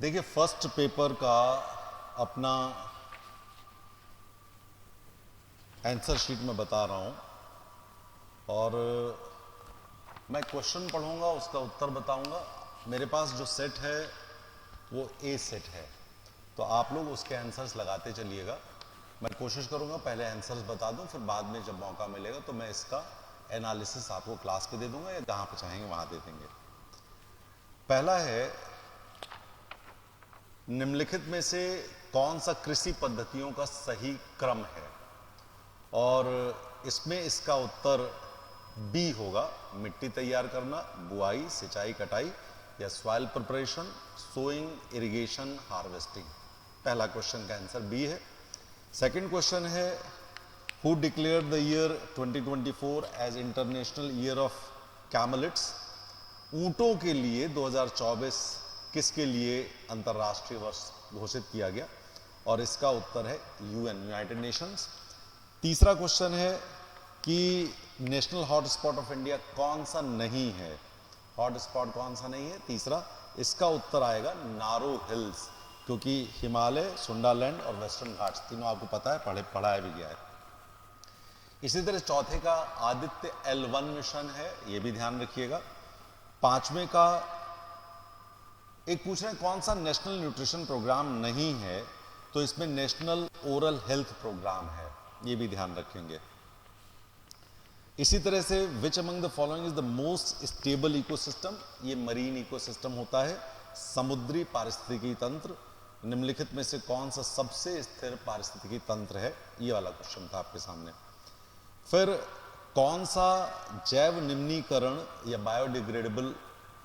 देखिए, first paper का अपना आंसर शीट में बता रहा हूं और मैं क्वेश्चन पढ़ूंगा, उसका उत्तर बताऊंगा। मेरे पास जो सेट है वो ए सेट है, तो आप लोग उसके आंसर्स लगाते चलिएगा। मैं कोशिश करूंगा पहले आंसर्स बता दूं, फिर बाद में जब मौका मिलेगा तो मैं इसका एनालिसिस आपको क्लास पे दे दूंगा या जहां पे चाहेंगे वहां दे देंगे। पहला है, निम्नलिखित में से कौन सा कृषि पद्धतियों का सही क्रम है? और इसमें इसका उत्तर बी होगा। मिट्टी तैयार करना, बुआई, सिंचाई, कटाई या soil preparation, sowing, irrigation, harvesting. पहला क्वेश्चन का आंसर बी है। सेकंड क्वेश्चन है, who declare the year 2024 as international year of camelids? ऊंटों के लिए 2024 किसके लिए अंतर्राष्ट्रीय वर्ष घोषित किया गया? और इसका उत्तर है यूएन, यूनाइटेड नेशंस। तीसरा क्वेश्चन है कि नेशनल हॉटस्पॉट ऑफ इंडिया कौन सा नहीं है? हॉटस्पॉट कौन सा नहीं है? तीसरा, इसका उत्तर आएगा नारो हिल्स, क्योंकि हिमालय, सुंडालैंड और वेस्टर्न घाट्स तीनों आपको पता है, पढ़ाया भी गया है। इसी तरह चौथे का आदित्य L1 मिशन है, ये भी ध्यान रखिएगा। पांचवें का एक पूछ रहे हैं कौन सा नेशनल न्यूट्रिशन प्रोग्राम नहीं है, तो इसमें नेशनल ओरल हेल्थ प्रोग्राम है, ये भी ध्यान रखेंगे। इसी तरह से which among the following is the most stable ecosystem? ये मरीन इकोसिस्टम होता है, समुद्री पारिस्थितिकी तंत्र। निम्नलिखित में से कौन सा सबसे स्थिर पारिस्थितिकी तंत्र है? ये वाला क्वेश्चन था आपके सामने। फिर कौन सा जैव निम्नीकरण या बायोडिग्रेडेबल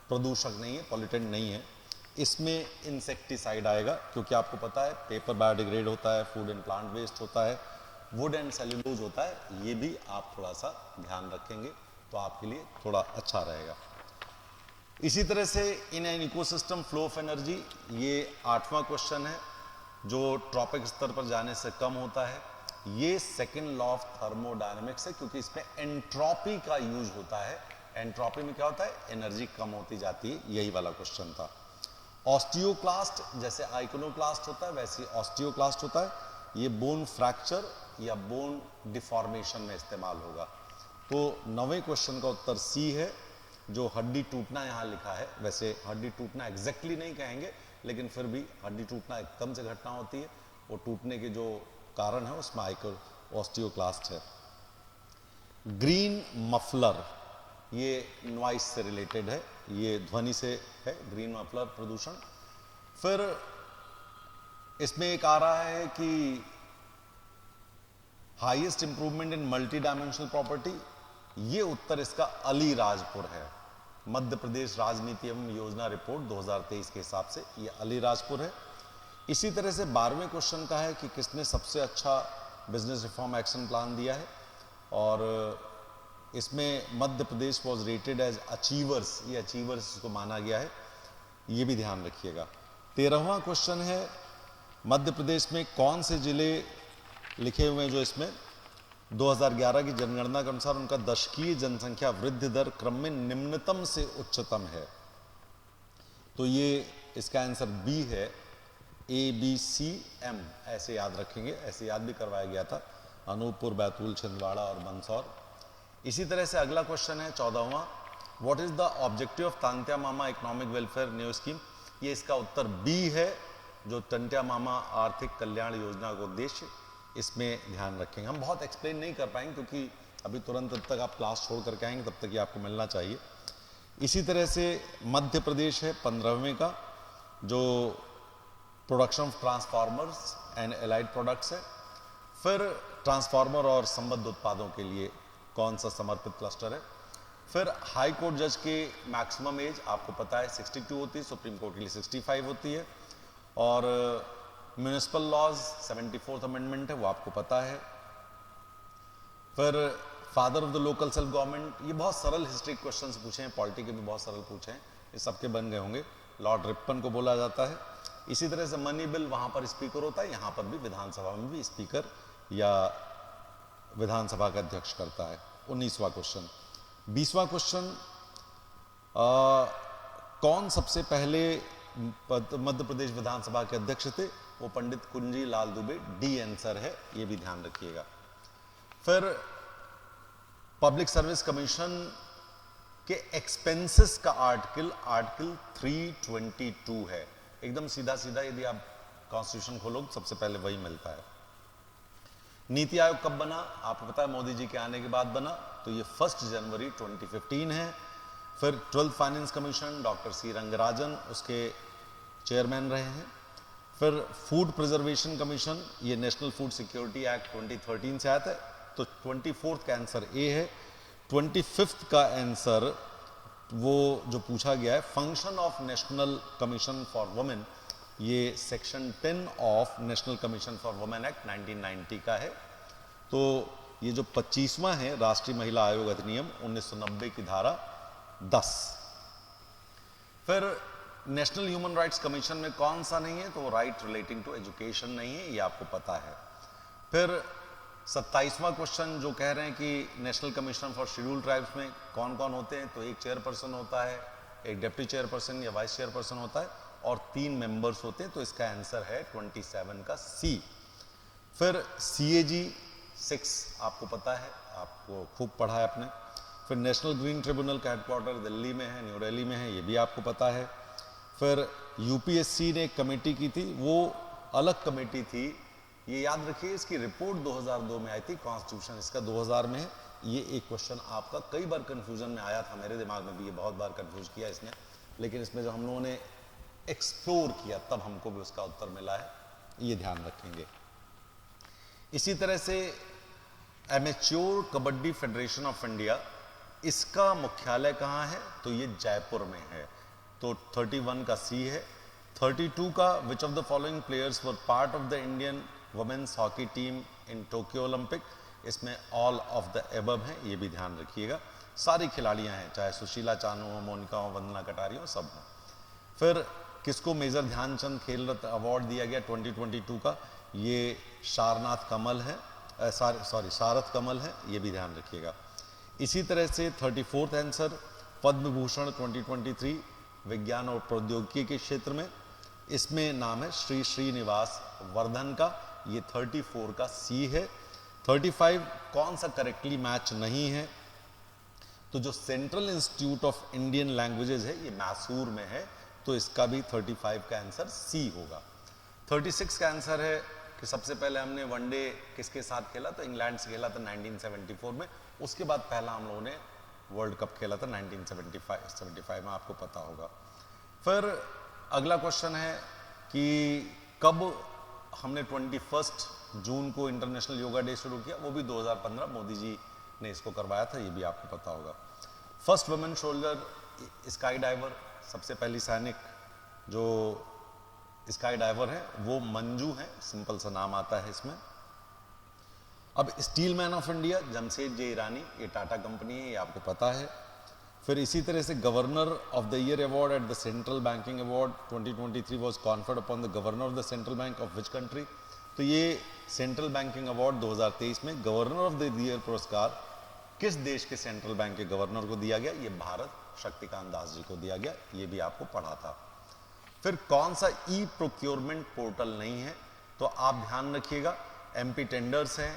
प्रदूषक नहीं है, पॉल्यूटेंट नहीं है? इसमें इंसेक्टिसाइड आएगा, क्योंकि आपको पता है पेपर बायोडिग्रेड होता है, फूड एंड प्लांट वेस्ट होता है, वुड एंड सेल्यूलोज होता है। ये भी आप थोड़ा सा ध्यान रखेंगे तो आपके लिए थोड़ा अच्छा रहेगा। इसी तरह से in an ecosystem flow of energy, ये 8वां क्वेश्चन है, जो ट्रॉपिक स्तर पर जाने से कम होता है। ये सेकंड लॉ ऑफ थर्मोडायनेमिक्स है, क्योंकि इसमें एंट्रोपी का यूज होता है। एंट्रोपी में क्या होता है? एनर्जी कम होती जाती है, यही वाला क्वेश्चन था। ऑस्टियोक्लास्ट, जैसे आइकोनोक्लास्ट होता है वैसे ऑस्टियोक्लास्ट होता है। ये बोन फ्रैक्चर या बोन डिफॉर्मेशन में इस्तेमाल होगा। तो 9वें क्वेश्चन का उत्तर सी है, जो हड्डी टूटना यहां लिखा है। वैसे हड्डी टूटना एग्जैक्टली नहीं कहेंगे, लेकिन फिर भी हड्डी टूटना एकदम से घटना होती है, वो टूटने के जो कारण है उसमें ऑस्टियोक्लास्ट है। ग्रीन मफलर, ये नॉइस से रिलेटेड है, ये ध्वनि से है, ग्रीन मफलर प्रदूषण। फिर इसमें एक आ रहा है कि highest improvement in multi dimensional property, ये उत्तर इसका अलीराजपुर है। मध्य प्रदेश राजनीति एवं योजना रिपोर्ट 2023 के हिसाब से ये अलीराजपुर है। इसी तरह से 12वें क्वेश्चन का है कि किसने सबसे अच्छा बिजनेस रिफॉर्म एक्शन प्लान दिया है, और इसमें Madhya Pradesh was rated as achievers, ये अचीवर्स इसको माना गया है, ये भी ध्यान रखिएगा। 13वां क्वेश्चन है, मध्य प्रदेश में कौन से जिले लिखे हुए हैं जो इसमें 2011 की जनगणना के अनुसार उनका दशकीय जनसंख्या वृद्धि दर क्रम में निम्नतम से उच्चतम है? तो ये इसका आंसर बी है, ABCM, ऐसे याद रखेंगे, ऐसे याद भी करवाया गया था, अनूपपुर, बैतूल, छिंदवाड़ा और मंदसौर। इसी तरह से अगला क्वेश्चन है 14वां, what is the objective of Tantya Mama economic welfare new scheme? ये इसका उत्तर बी है, जो टंट्या मामा आर्थिक कल्याण योजना का उद्देश्य, इसमें ध्यान रखेंगे। हम बहुत एक्सप्लेन नहीं कर पाएंगे, क्योंकि अभी तुरंत तब तक आप क्लास छोड़ करके आएंगे, तब तक ये आपको मिलना चाहिए। इसी तरह से मध्य प्रदेश है 15वें का, जो production of transformers and allied products है। फिर ट्रांसफार्मर और संबद्ध उत्पादों के लिए कौन सा समर्पित क्लस्टर है? फिर हाई कोर्ट जज के मैक्सिमम एज आपको पता है 62 होती है, सुप्रीम कोर्ट के लिए 65 होती है, और म्यूनिसिपल लॉज 74th अमेंडमेंट है, वो आपको पता है। फिर father of the local self government, ये बहुत सरल हिस्ट्री क्वेश्चंस पूछे हैं, पॉलिटी के भी बहुत सरल पूछे हैं, ये सबके बन गए होंगे। लॉर्ड रिपन को बोला जाता है। इसी तरह से मनी बिल, वहां पर स्पीकर होता है, यहां पर भी विधानसभा में भी स्पीकर या विधानसभा का अध्यक्ष करता है। 19वां क्वेश्चन। 20वां क्वेश्चन, कौन सबसे पहले मध्य प्रदेश विधानसभा के अध्यक्ष थे, वो पंडित कुंजी लाल दुबे, डी आंसर है, ये भी ध्यान रखिएगा। फिर पब्लिक सर्विस कमीशन के एक्सपेंसेस का आर्टिकल 322 है, एकदम सीधा सीधा, यदि आप कॉन्स्टिट्यूशन खोलो सबसे पहले वही मिलता है। नीति आयोग कब बना? आपको पता है मोदी जी के आने के बाद बना, तो ये 1 जनवरी 2015 है। फिर 12th finance commission, doctor C Rangarajan उसके चेयरमैन रहे हैं। फिर फूड प्रिजर्वेशन कमीशन, ये नेशनल फूड सिक्योरिटी एक्ट 2013 से आया था, तो 24th का आंसर ए है। 25th का आंसर वो जो पूछा गया है, function of national commission for women, ये section 10 of national commission for women act 1990 का है। तो ये जो 25वां है राष्ट्रीय महिला आयोग अधिनियम 1990 की धारा 10। फिर नेशनल ह्यूमन राइट्स कमीशन में कौन सा नहीं है? तो राइट रिलेटिंग टू एजुकेशन नहीं है, ये आपको पता है। फिर 27वां क्वेश्चन जो कह रहे हैं कि national commission for scheduled tribes में कौन कौन होते हैं, तो एक चेयरपर्सन होता है, एक डिप्टी चेयरपर्सन या वाइस चेयरपर्सन होता है, और 3 मेंबर्स होते हैं, तो इसका आंसर है 27 का सी। फिर CAG 6 आपको पता है, आपको खूब पढ़ा है आपने। फिर नेशनल ग्रीन ट्रिब्यूनल का हेडक्वार्टर दिल्ली में है, न्यू दिल्ली में है, ये भी आपको पता है। फिर UPSC ने एक कमेटी की थी, वो अलग कमेटी थी, ये याद रखिए, इसकी रिपोर्ट 2002 में आई थी, कॉन्स्टिट्यूशन इसका 2000 में है। ये एक क्वेश्चन आपका कई बार कंफ्यूजन में आया था, मेरे दिमाग में भी ये बहुत बार कंफ्यूज किया इसने, लेकिन इसमें जो हम लोगों ने एक्सप्लोर किया तब हमको भी उसका उत्तर मिला है, ये ध्यान रखेंगे। इसी तरह से amateur kabaddi federation of India, इसका मुख्यालय कहाँ है? तो ये जयपुर में है, तो 31 का सी है। 32 का which of the following players were part of the Indian women's hockey team in Tokyo Olympic, इसमें ऑल ऑफ द एबव है, ये भी ध्यान रखिएगा। सारी खिलाड़ियां हैं, चाहे सुशीला चानू हो, मोनिका हो, वंदना कटारी हो, सब हो। फिर किसको मेजर ध्यानचंद खेल रत्न अवार्ड दिया गया 2022 का? ये शारनाथ कमल है, शारथ कमल है, ये भी ध्यान रखिएगा। इसी तरह से 34th आंसर पद्म भूषण 2023 विज्ञान और प्रौद्योगिकी के क्षेत्र में, इसमें नाम है श्री श्रीनिवास वर्धन का, ये 34 का सी है। 35 कौन सा करेक्टली मैच नहीं है? तो जो central institute of Indian languages है, ये मैसूर में है, तो इसका भी 35 का आंसर सी होगा। 36 का आंसर है कि सबसे पहले हमने वनडे किसके साथ खेला? तो इंग्लैंड से खेला था 1974 में, उसके बाद पहला हम लोगों ने वर्ल्ड कप खेला था 1975 में, आपको पता होगा। फिर अगला क्वेश्चन है कि कब हमने 21 जून को इंटरनेशनल योगा डे शुरू किया? वो भी 2015 मोदी जी ने इसको करवाया था, ये भी आपको पता होगा। First women soldier skydiver, सबसे पहली सैनिक जो स्काई डाइवर है वो मंजू है, सिंपल सा नाम आता है इसमें। अब steel man of India Jamshed J Irani, ये टाटा कंपनी है, ये आपको पता है। फिर इसी तरह से governor of the year award at the central banking award 2023 was conferred upon the governor of the central bank of which country? तो ये सेंट्रल बैंकिंग अवार्ड 2023 में गवर्नर ऑफ द ईयर पुरस्कार किस देश के सेंट्रल बैंक के governor को दिया गया? ये भारत शक्तिकांत दास जी को दिया गया, ये भी आपको पढ़ा था। फिर कौन सा ई प्रोक्योरमेंट पोर्टल नहीं है? तो आप ध्यान रखिएगा, MP टेंडर्स है,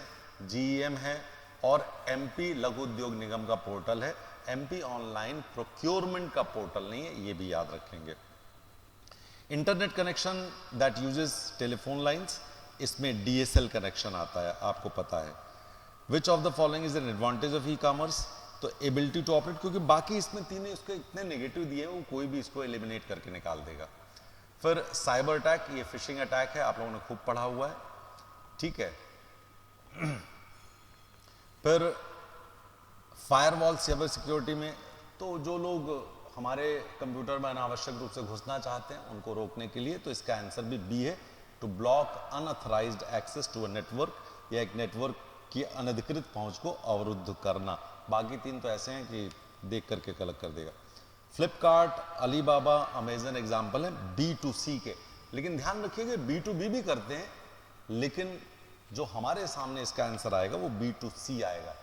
GEM है, और MP लघु उद्योग निगम का पोर्टल है। MP ऑनलाइन प्रोक्योरमेंट का पोर्टल नहीं है, ये भी याद रखेंगे। Internet connection that uses telephone lines, इसमें DSL कनेक्शन आता है, आपको पता है। विच of the following is an advantage of e commerce? तो एबिलिटी टू ऑपरेट, क्योंकि बाकी इसमें तीन उसके इतने नेगेटिव दिए वो कोई भी इसको एलिमिनेट करके निकाल देगा। फिर साइबर अटैक, ये फिशिंग अटैक है, आप लोगों ने खूब पढ़ा हुआ है, ठीक है। फिर फायरवॉल साइबर सिक्योरिटी में, तो जो लोग हमारे कंप्यूटर में अनावश्यक रूप से घुसना चाहते हैं उनको रोकने के लिए, तो इसका आंसर भी बी है, to block unauthorised access to a network, या एक नेटवर्क की अनधिकृत पहुंच को अवरुद्ध करना। बाकी तीन तो ऐसे हैं कि देख करके कलेक्ट कर देगा। फ्लिपकार्ट, अलीबाबा, अमेजन एग्जाम्पल हैं B2C के, लेकिन ध्यान रखिएगा B2B भी करते हैं, लेकिन जो हमारे सामने इसका आंसर आएगा वो B2C आएगा।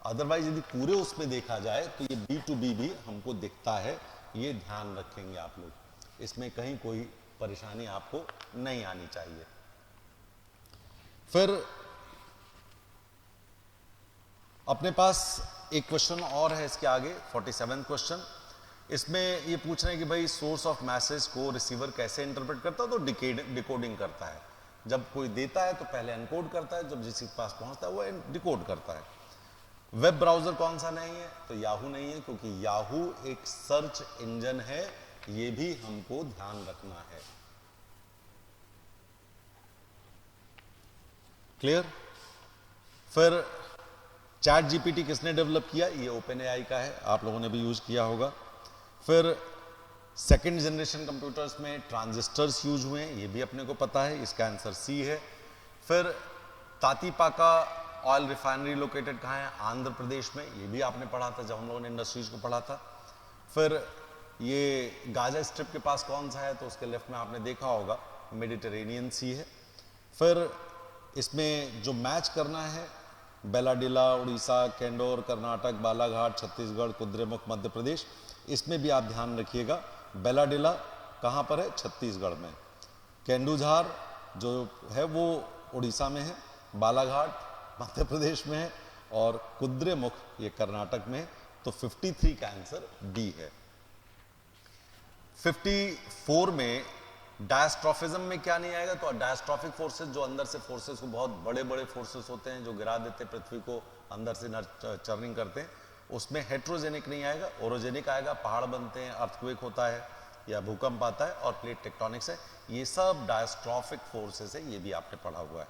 अदरवाइज यदि पूरे उसमें देखा जाए तो ये B2B भी हमको दिखता है, ये ध्यान रखेंगे आप लोग। इसमें कहीं कोई परेशानी आपको नहीं आनी चाहिए। फिर अपने पास एक क्वेश्चन और है इसके आगे, 47 क्वेश्चन। इसमें ये पूछ रहे हैं कि भाई सोर्स ऑफ मैसेज को रिसीवर कैसे इंटरप्रेट करता है, तो डिकोडिंग करता है। जब कोई देता है तो पहले एनकोड करता है, जब जिसके पास पहुंचता है वो डिकोड करता है। वेब ब्राउजर कौन सा नहीं है, तो याहू नहीं है, क्योंकि याहू एक सर्च इंजन है, ये भी हमको ध्यान रखना है। क्लियर। फिर चैट जीपीटी किसने डेवलप किया, ये ओपन एआई का है, आप लोगों ने भी यूज किया होगा। फिर सेकेंड जनरेशन कंप्यूटर्स में ट्रांजिस्टर्स यूज हुए हैं, ये भी अपने को पता है, इसका आंसर सी है। फिर तातीपाका ऑयल रिफाइनरी लोकेटेड कहाँ है, आंध्र प्रदेश में, ये भी आपने पढ़ा था जब हम लोगों ने इंडस्ट्रीज को पढ़ा था। फिर ये गाजा स्ट्रिप के पास कौन सा है, तो उसके लेफ्ट में आपने देखा होगा मेडिटेरेनियन सी है। फिर इसमें जो मैच करना है, बेलाडिला उड़ीसा, केंडोर कर्नाटक, बालाघाट छत्तीसगढ़, कुद्रेमुख मध्य प्रदेश, इसमें भी आप ध्यान रखिएगा बेलाडिला कहाँ पर है, छत्तीसगढ़ में। केंदुझार जो है वो उड़ीसा में है, बालाघाट मध्य प्रदेश में है, और कुद्रेमुख ये कर्नाटक में है। तो 53 का आंसर डी है। 54 में डायस्ट्रॉफिज्म में क्या नहीं आएगा, तो डायस्ट्रॉफिक फोर्सेस, जो अंदर से फोर्सेस को, बहुत बड़े बड़े फोर्सेस होते हैं जो गिरा देते हैं पृथ्वी को, अंदर से चर्निंग करते हैं, उसमें हेट्रोजेनिक नहीं आएगा, ओरोजेनिक आएगा। पहाड़ बनते हैं, अर्थक्वेक होता है या भूकंप आता है, और प्लेट टेक्टोनिक्स है, ये सब डायस्ट्रॉफिक फोर्सेस है, ये भी आपने पढ़ा हुआ है।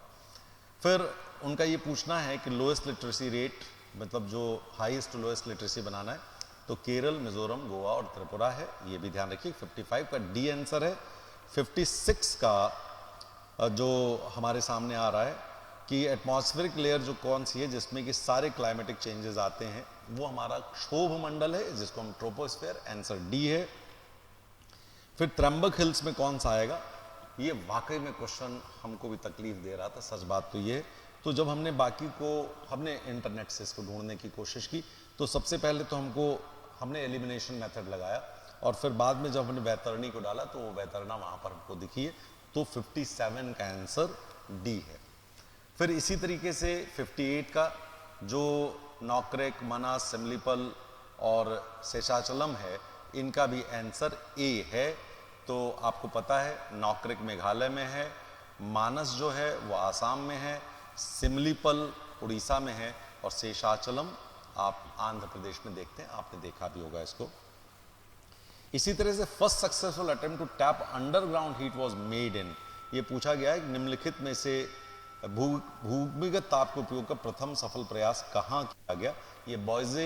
फिर उनका ये पूछना है कि लोएस्ट लिटरेसी रेट, मतलब जो हाईएस्ट लोएस्ट लिटरेसी बनाना है, तो केरल, मिजोरम, गोवा और त्रिपुरा है, ये भी ध्यान रखिए। 55 का डी आंसर है। 56 का जो हमारे सामने आ रहा है कि एटमॉस्फेरिक लेयर जो कौन सी है जिसमें कि सारे क्लाइमेटिक चेंजेस आते हैं, वो हमारा क्षोभ मंडल है, जिसको हम ट्रोपोस्फेयर, आंसर डी है। फिर त्र्यंबक हिल्स में कौन सा आएगा, ये वाकई में क्वेश्चन हमको भी तकलीफ दे रहा था, सच बात तो ये है। तो जब हमने बाकी को, हमने इंटरनेट से इसको ढूंढने की कोशिश की, तो सबसे पहले तो हमने एलिमिनेशन मेथड लगाया, और फिर बाद में जब हमने वैतरणी को डाला तो वो वैतरणा वहाँ पर हमको दिखी है, तो 57 का आंसर डी है। फिर इसी तरीके से 58 का जो नौक्रेक, मनास, सिमलीपल और शेषाचलम है, इनका भी आंसर ए है। तो आपको पता है नौक्रेक मेघालय में है, मानस जो है वो आसाम में है, सिमलीपल उड़ीसा में है, और शेषाचलम आप आंध्र प्रदेश में देखते हैं, आपने देखा भी होगा इसको। इसी तरह से first successful attempt to tap underground heat was made in, ये पूछा गया है निम्नलिखित में से भूमिगत ताप के उपयोग का प्रथम सफल प्रयास कहाँ किया गया, ये बॉयजे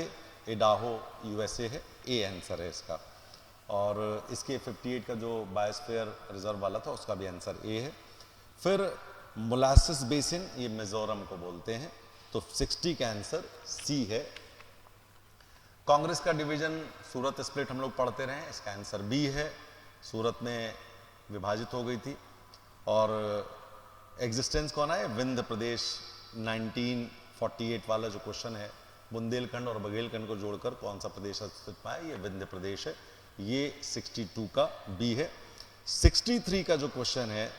इडाहो यूएसए है, ए आंसर है इसका। और इसके 58 का जो बायोस्फीयर रिजर्व वाला था उसका भी आंसर ए है। फिर मोलासिस बेसिन, ये मिजोरम को बोलते हैं, तो 60 का आंसर सी है। कांग्रेस का डिवीजन सूरत स्प्लिट हम लोग पढ़ते रहे, इसका आंसर बी है, सूरत में विभाजित हो गई थी। और एग्जिस्टेंस कौन है, विंध्य प्रदेश, 1948 वाला जो क्वेश्चन है, बुंदेलखंड और बघेलखंड को जोड़कर कौन सा प्रदेश अस्तित्व में है, ये विंध्य प्रदेश है, ये 62 का बी है। 63 का जो क्वेश्चन है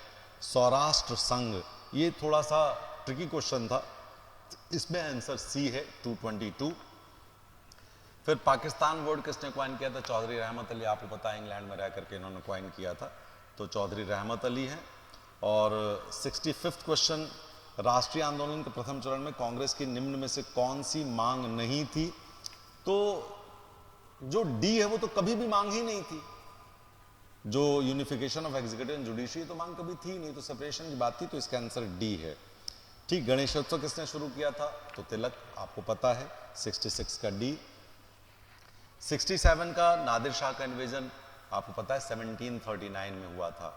सौराष्ट्र संघ, ये थोड़ा सा ट्रिकी क्वेश्चन था, इसमें आंसर सी है, 222। फिर पाकिस्तान वर्ड किसने क्वाइन किया था, चौधरी रहमत अली, आपको पता है इंग्लैंड में रह करके इन्होंने क्वाइन किया था, तो चौधरी रहमत अली हैं। और 65वां क्वेश्चन, राष्ट्रीय आंदोलन के प्रथम चरण में कांग्रेस की निम्न में से कौन सी मांग नहीं थी, तो जो डी है वो तो कभी भी मांग ही नहीं थी, जो unification of executive and judiciary तो मांग कभी थी नहीं, तो सेपरेशन की बात थी, तो इसका आंसर डी है। ठीक, गणेशोत्सव किसने शुरू किया था, तो तिलक, आपको पता है, 66 का डी। 67 का नादिर शाह का इन्वेजन, आपको पता है 1739 में हुआ था।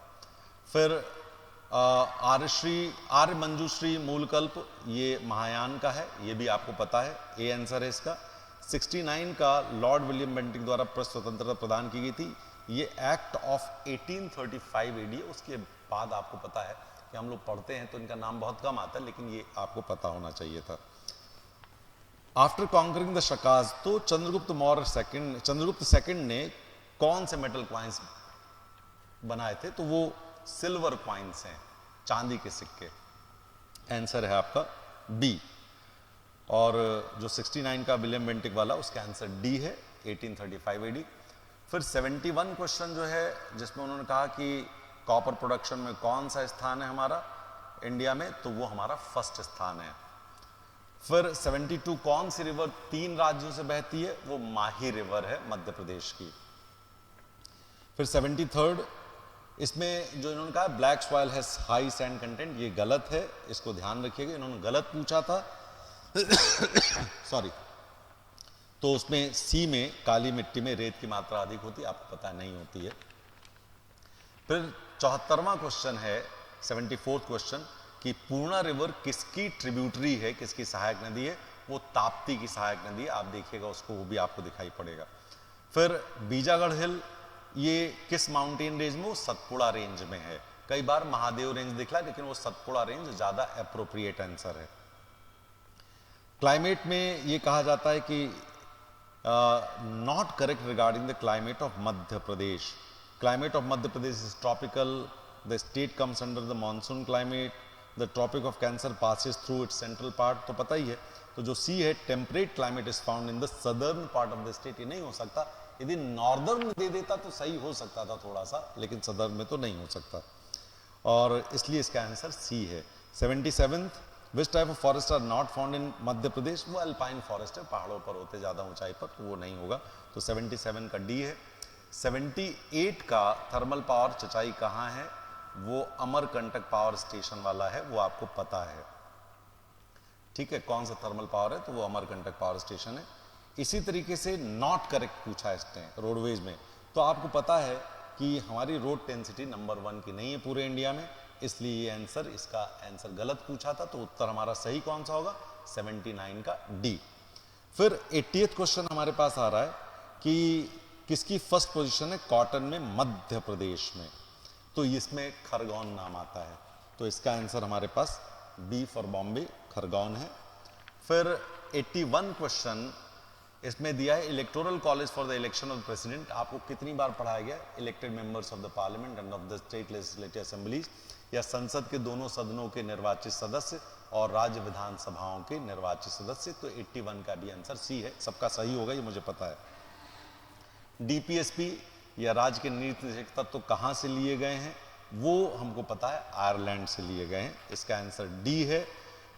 फिर आर्य मंजूश्री मूलकल्प, ये महायान का है, ये भी आपको पता है, ए आंसर है इसका। 69 का लॉर्ड विलियम बेंटिक द्वारा प्रेस स्वतंत्रता प्रदान की गई थी, ये एक्ट ऑफ 1835 एडी, उसके बाद आपको पता है कि हम लोग पढ़ते हैं तो इनका नाम बहुत कम आता है, लेकिन ये आपको पता होना चाहिए था। आफ्टर कॉन्करिंग द शकाज, तो चंद्रगुप्त सेकंड ने कौन से मेटल क्वाइंस बनाए थे, तो वो सिल्वर कॉइन्स हैं, चांदी के सिक्के। आंसर है आपका बी। और जो 69 का विलियम बेंटिक वाला, उसका आंसर डी है, 1835 एडी। फिर 71 क्वेश्चन जो है, जिसमें उन्होंने कहा कि कॉपर प्रोडक्शन में कौन सा स्थान है हमारा इंडिया में, तो वो हमारा फर्स्ट स्थान है। फिर 72 कौन सी रिवर 3 राज्यों से बहती है, वो माही रिवर है मध्य प्रदेश की। फिर 73 इसमें जो इन्होंने कहा black soil has high sand content, ये गलत है, इसको ध्यान रखिएगा, इन्होंने गलत पूछा था सॉरी। तो उसमें सी में काली मिट्टी में रेत की मात्रा अधिक होती है, आपको पता नहीं होती है। फिर 74वां क्वेश्चन है 74th क्वेश्चन कि पूर्णा रिवर किसकी ट्रिब्यूटरी है, किसकी सहायक नदी है, वो ताप्ती की सहायक नदी है। आप देखिएगा उसको, वो भी आपको दिखाई पड़ेगा। फिर बीजागढ़ हिल ये किस माउंटेन रेंज में, वो सतपुड़ा रेंज में है। कई बार महादेव रेंज दिखला, लेकिन वो सतपुड़ा रेंज ज्यादा एप्रोप्रिएट आंसर है। क्लाइमेट में ये कहा जाता है कि not correct regarding the climate of Madhya Pradesh. Climate of Madhya Pradesh is tropical, the state comes under the monsoon climate, the tropic of cancer passes through its central part, तो पता ही है। तो जो सी है temperate climate is found in the southern part of the state, ये नहीं हो सकता। यदि नॉर्दर्न दे देता तो सही हो सकता था थोड़ा सा, लेकिन सदर्न में तो नहीं हो सकता, और इसलिए इसका आंसर सी है। 77 which type of forest are not found in Madhya Pradesh, वो अल्पाइन फॉरेस्ट है, पहाड़ों पर होते ज्यादा ऊंचाई पर, वो नहीं होगा, तो 77 का डी है। 78 का थर्मल पावर चचाई कहाँ है, वो अमरकंटक पावर स्टेशन वाला है, वो आपको पता है, ठीक है। कौन सा थर्मल पावर है, तो वो अमरकंटक पावर स्टेशन है। इसी तरीके से नॉट करेक्ट पूछा इसने रोडवेज में, तो आपको पता है कि हमारी रोड डेंसिटी नंबर 1 की नहीं है पूरे इंडिया में, इसलिए ये आंसर, इसका आंसर गलत पूछा था, तो उत्तर हमारा सही कौन सा होगा, 79 का डी। फिर 80th क्वेश्चन हमारे पास आ रहा है कि किसकी फर्स्ट पोजीशन है कॉटन में मध्य प्रदेश में, तो इसमें खरगोन नाम आता है, तो इसका आंसर हमारे पास बी फॉर बॉम्बे, खरगोन है। फिर 81 क्वेश्चन इसमें दिया है electoral college for the election of president, आपको कितनी बार पढ़ाया गया, elected members of the parliament end of the state legislative assemblies, या संसद के दोनों सदनों के निर्वाचित सदस्य और राज्य विधानसभाओं के निर्वाचित सदस्य, तो 81 का भी आंसर सी है, सबका सही होगा ये मुझे पता है। डीपीएसपी या राज्य के नीति निर्देशक तत्व कहां से लिए गए हैं, वो हमको पता है आयरलैंड से लिए गए हैं, इसका आंसर डी है।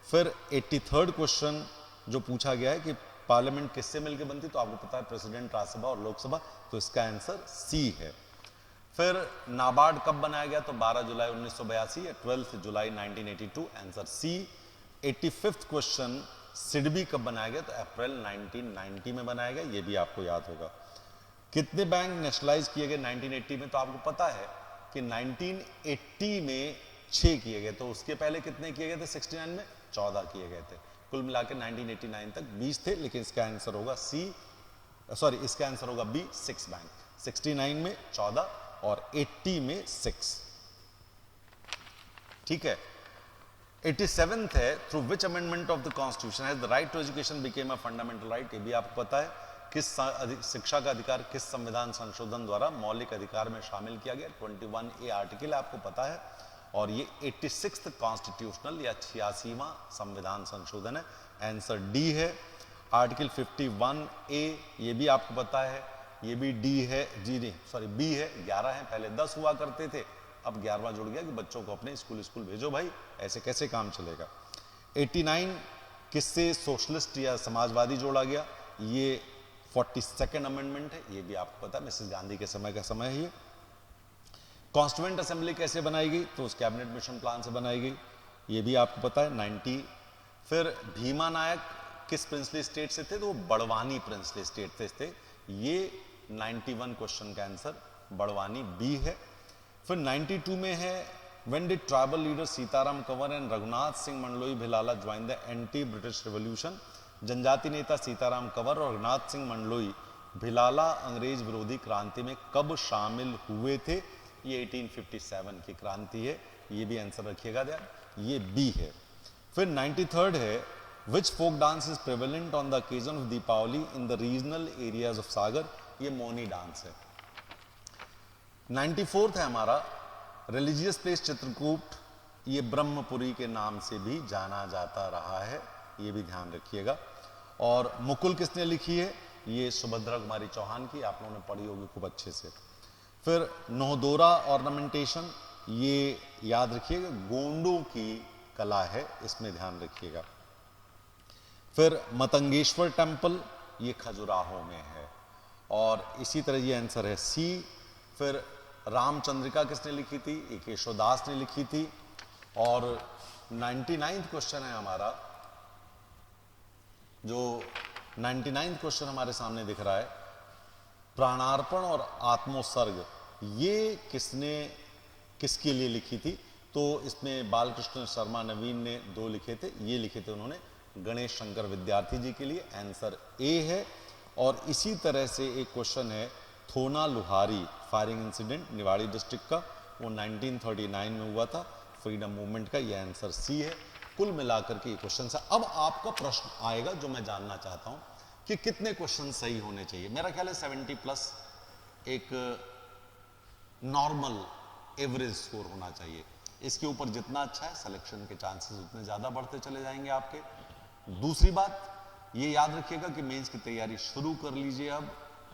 फिर 83rd क्वेश्चन जो पूछा गया है कि पार्लियामेंट किससे मिलकर बनती, तो आपको पता है प्रेसिडेंट, राज्यसभा और लोकसभा, तो इसका आंसर सी है। फिर नाबार्ड कब बनाया गया, तो 12 जुलाई 1982 या 12 जुलाई 1982, answer C. 85th question SIDBI कब बनाया गया, तो अप्रैल 1990 में बनाया गया, ये भी आपको याद होगा। कितने बैंक नेशनलाइज किए गए 1980 में, तो आपको पता है कि 1980 में 6 किए गए, तो उसके पहले कितने किए गए थे, 69 में 14 किए गए थे, कुल मिलाकर 1989 तक 20 थे, लेकिन इसका आंसर होगा इसका आंसर होगा बी, 6 बैंक, 69 में 14 और 80 में 6, ठीक है। 87th है through which amendment of the constitution has the right to education became a fundamental right, ये भी आपको पता है, किस शिक्षा का अधिकार किस संविधान संशोधन द्वारा मौलिक अधिकार में शामिल किया गया, 21A आर्टिकल आपको पता है, और ये 86th कॉन्स्टिट्यूशनल या 86वां संविधान संशोधन है, आंसर डी है। आर्टिकल 51A ये भी आपको पता है, ये भी डी है, जी नहीं सॉरी बी है, 11 है, पहले 10 हुआ करते थे, अब 11वां जुड़ गया कि बच्चों को अपने स्कूल भेजो भाई, ऐसे कैसे काम चलेगा। 89 किससे सोशलिस्ट या समाजवादी जोड़ा गया, ये 42nd अमेंडमेंट है, ये भी आपको पता है, मिसेस गांधी के समय का समय है ये। कॉन्स्टिट्यूएंट असेंबली कैसे बनाई गई, तो उस कैबिनेट मिशन प्लान से बनाई गई, ये भी आपको पता है 90। फिर भीमा नायक किस प्रिंसली स्टेट से थे, तो वो बड़वानी प्रिंसली स्टेट से थे, ये 91 क्वेश्चन का आंसर बड़वानी बी है। फिर 92 में है when did tribal leader Sitaram Kanwar and Raghunath Singh Mandloi Bhilala join the anti British revolution, जनजाति नेता सीताराम कंवर और रघुनाथ सिंह मंडलोई भिलाला अंग्रेज विरोधी क्रांति में कब शामिल हुए थे, ये 1857 की क्रांति है, ये भी आंसर रखिएगा ध्यान, ये बी है। फिर 93rd है which folk dance is prevalent on the occasion of Deepawali in the regional areas of Sagar, ये मोनी डांस है। 94th है हमारा रिलीजियस प्लेस चित्रकूट, ये ब्रह्मपुरी के नाम से भी जाना जाता रहा है, ये भी ध्यान रखिएगा। और मुकुल किसने लिखी है? ये सुभद्रा कुमारी चौहान की, आप लोगों ने पढ़ी होगी खूब अच्छे से। फिर नोहदोरा ऑर्नामेंटेशन, ये याद रखिएगा गोंडों की कला है, इसमें ध्यान रखिएगा। फिर मतंगेश्वर टेम्पल, ये खजुराहो में है, और इसी तरह ये आंसर है सी। फिर रामचंद्रिका किसने लिखी थी? ये केशवदास ने लिखी थी। और 99th क्वेश्चन है हमारा, जो 99th क्वेश्चन हमारे सामने दिख रहा है, प्राणार्पण और आत्मोत्सर्ग, ये किसके लिए लिखी थी? तो इसमें बालकृष्ण शर्मा नवीन ने 2 लिखे थे, ये लिखे थे उन्होंने गणेश शंकर विद्यार्थी जी के लिए, आंसर ए है। और इसी तरह से एक क्वेश्चन है थोना लुहारी फायरिंग इंसिडेंट निवाड़ी डिस्ट्रिक्ट का, वो 1939 में हुआ था, फ्रीडम मूवमेंट का, ये आंसर सी है। कुल मिलाकर के ये क्वेश्चन है। अब आपका प्रश्न आएगा जो मैं जानना चाहता हूं कि कितने क्वेश्चन सही होने चाहिए। मेरा ख्याल है 70+ एक नॉर्मल एवरेज स्कोर होना चाहिए। इसके ऊपर जितना अच्छा है सिलेक्शन के चांसेस उतने ज्यादा बढ़ते चले जाएंगे आपके। दूसरी बात ये याद रखिएगा कि मेंस की तैयारी शुरू कर लीजिए, अब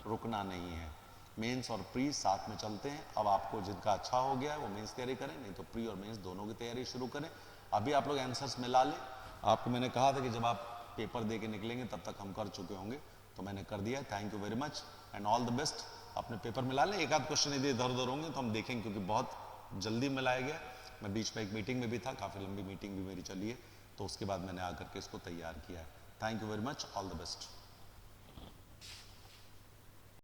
रुकना नहीं है। मेंस और प्री साथ में चलते हैं। अब आपको जिनका अच्छा हो गया है वो मेंस तैयारी करें, नहीं तो प्री और मेंस दोनों की तैयारी शुरू करें। अभी आप लोग आंसर्स मिला लें। आपको मैंने कहा था कि जब आप पेपर दे के निकलेंगे तब तक हम कर चुके होंगे, तो मैंने कर दिया। Thank you very much and all the best. अपने पेपर मिला लें। एक आध क्वेश्चन यदि इधर उधर होंगे तो हम देखेंगे, क्योंकि बहुत जल्दी मिलाया गया। मैं बीच में एक मीटिंग में भी था, काफ़ी लंबी मीटिंग भी मेरी चली है, तो उसके बाद मैंने आकर के इसको तैयार किया है। Thank you very much, all the best.